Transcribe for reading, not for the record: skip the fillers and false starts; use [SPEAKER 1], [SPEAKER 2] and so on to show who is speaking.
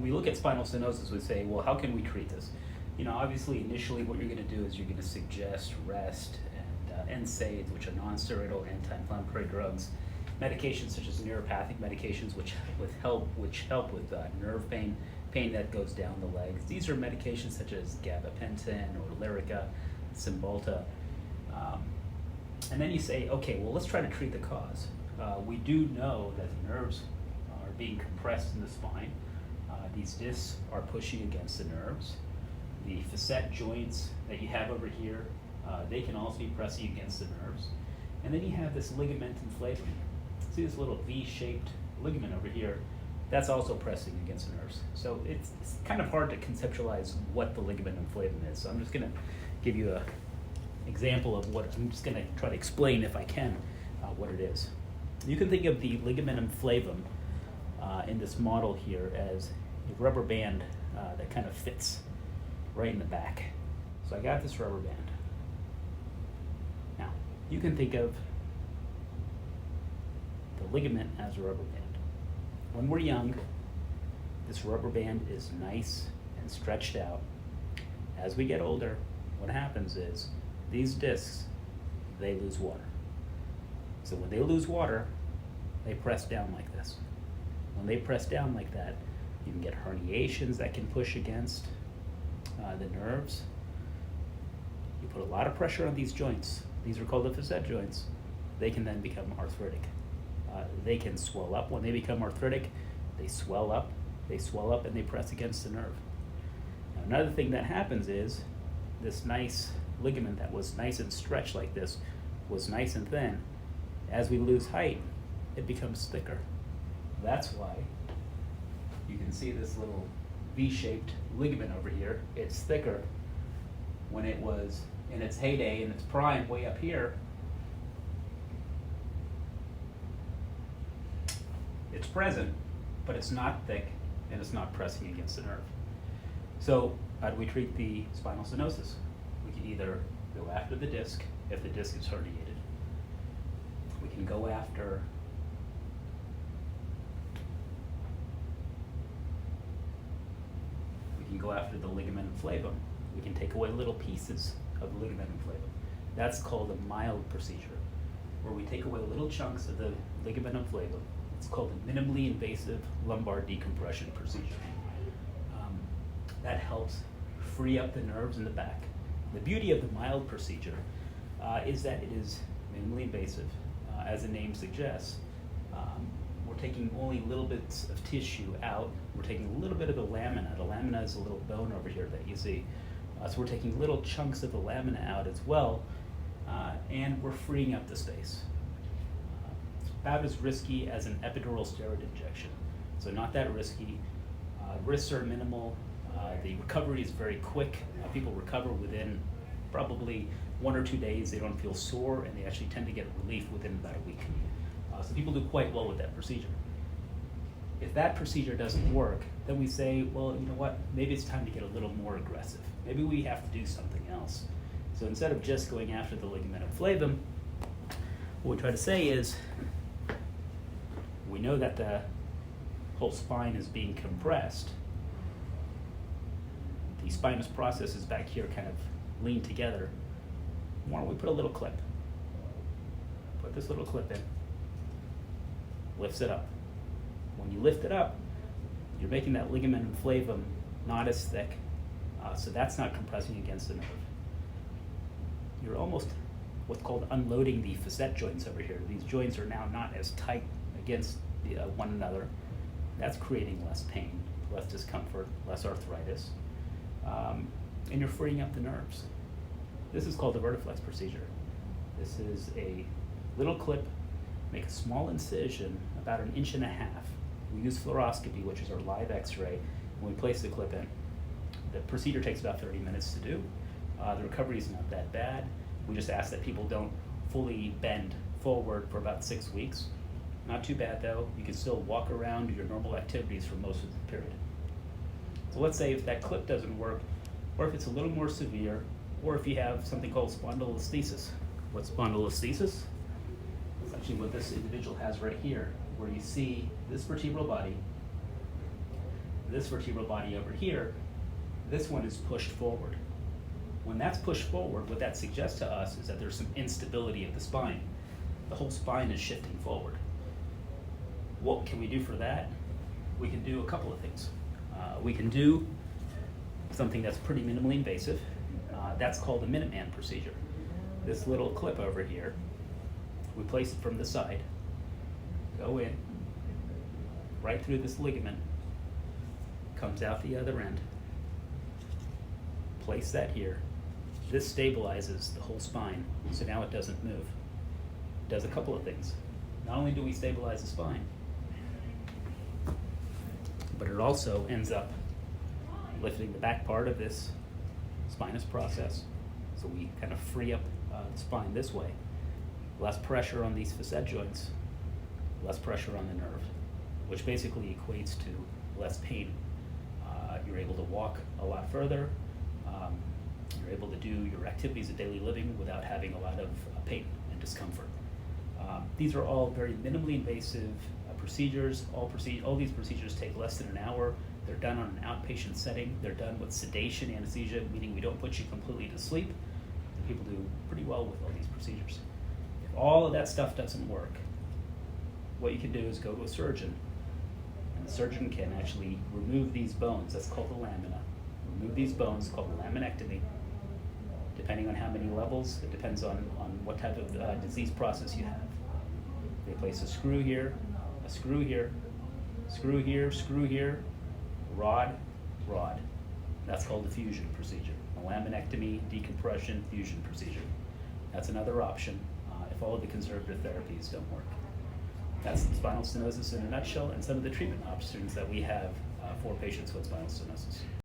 [SPEAKER 1] We look at spinal stenosis, we say, well, how can we treat this? Obviously, initially what you're going to do is you're going to suggest rest and NSAIDs, which are non-steroidal anti-inflammatory drugs, medications such as neuropathic medications, which help with nerve pain that goes down the legs. These are medications such as gabapentin or Lyrica, Cymbalta. And then you say, okay, well, let's try to treat the cause. We do know that the nerves are being compressed in the spine. These discs are pushing against the nerves. The facet joints that you have over here, they can also be pressing against the nerves. And then you have this ligamentum flavum. See this little V-shaped ligament over here? That's also pressing against the nerves. So it's kind of hard to conceptualize what the ligamentum flavum is. So I'm just going to give you an example of what I'm just going to try to explain, if I can, what it is. You can think of the ligamentum flavum in this model here as a rubber band that kind of fits right in the back. So I got this rubber band. Now, you can think of the ligament as a rubber band. When we're young, this rubber band is nice and stretched out. As we get older, what happens is these discs, they lose water. So when they lose water, they press down like this. When they press down like that, you can get herniations that can push against the nerves. You put a lot of pressure on these joints. These are called the facet joints. They can then become arthritic. They can swell up. When they become arthritic, they swell up, and they press against the nerve. Now, another thing that happens is this nice ligament that was nice and stretched like this was nice and thin. As we lose height, it becomes thicker. That's why you can see this little V-shaped ligament over here. It's thicker. When it was in its heyday, in its prime, way up here, it's present, but it's not thick and it's not pressing against the nerve. So how do we treat the spinal stenosis? We can either go after the disc if the disc is herniated. We can go after the ligamentum flavum. We can take away little pieces of the ligamentum flavum. That's called a mild procedure, where we take away little chunks of the ligamentum flavum. It's called a minimally invasive lumbar decompression procedure. That helps free up the nerves in the back. The beauty of the mild procedure is that it is minimally invasive. As the name suggests, we're taking only little bits of tissue out. We're taking a little bit of the lamina. The lamina is a little bone over here that you see. So we're taking little chunks of the lamina out as well, and we're freeing up the space. It's about as risky as an epidural steroid injection. So not that risky. Risks are minimal. The recovery is very quick. People recover within probably 1 or 2 days. They don't feel sore, and they actually tend to get relief within about a week. So people do quite well with that procedure. If that procedure doesn't work, then we say, well, you know what, maybe it's time to get a little more aggressive. Maybe we have to do something else. So instead of just going after the ligamentum flavum, what we try to say is, we know that the whole spine is being compressed. The spinous processes back here kind of lean together. Why don't we put a little clip? Put this little clip in. Lifts it up. When you lift it up, you're making that ligamentum flavum not as thick, so that's not compressing against the nerve. You're almost what's called unloading the facet joints over here. These joints are now not as tight against one another. That's creating less pain, less discomfort, less arthritis, and you're freeing up the nerves. This is called the vertiflex procedure. This is a little clip. Make a small incision about 1.5 inches. We use fluoroscopy, which is our live x-ray, and we place the clip in. The procedure takes about 30 minutes to do. The recovery is not that bad. We just ask that people don't fully bend forward for about 6 weeks. Not too bad though. You can still walk around, do your normal activities for most of the period. So let's say if that clip doesn't work, or if it's a little more severe, or if you have something called spondylolisthesis. What's spondylolisthesis? Actually what this individual has right here, where you see this vertebral body, this vertebral body over here, this one is pushed forward. When that's pushed forward, what that suggests to us is that there's some instability of the spine. The whole spine is shifting forward. What can we do for that? We can do a couple of things. We can do something that's pretty minimally invasive. That's called the Minuteman Procedure. This little clip over here, we place it from the side, go in, right through this ligament, comes out the other end, place that here. This stabilizes the whole spine, so now it doesn't move. It does a couple of things. Not only do we stabilize the spine, but it also ends up lifting the back part of this spinous process. So we kind of free up the spine this way. Less pressure on these facet joints, less pressure on the nerve, which basically equates to less pain. You're able to walk a lot further. You're able to do your activities of daily living without having a lot of pain and discomfort. These are all very minimally invasive procedures. All these procedures take less than an hour. They're done on an outpatient setting. They're done with sedation anesthesia, meaning we don't put you completely to sleep. And people do pretty well with all these procedures. If all of that stuff doesn't work, what you can do is go to a surgeon, and the surgeon can actually remove these bones. That's called the lamina. Remove these bones, called the laminectomy. Depending on how many levels, it depends on what type of disease process you have. They place a screw here, a screw here, screw here, screw here, rod, rod. That's called the fusion procedure. A laminectomy, decompression, fusion procedure. That's another option if all of the conservative therapies don't work. That's spinal stenosis in a nutshell and some of the treatment options that we have for patients with spinal stenosis.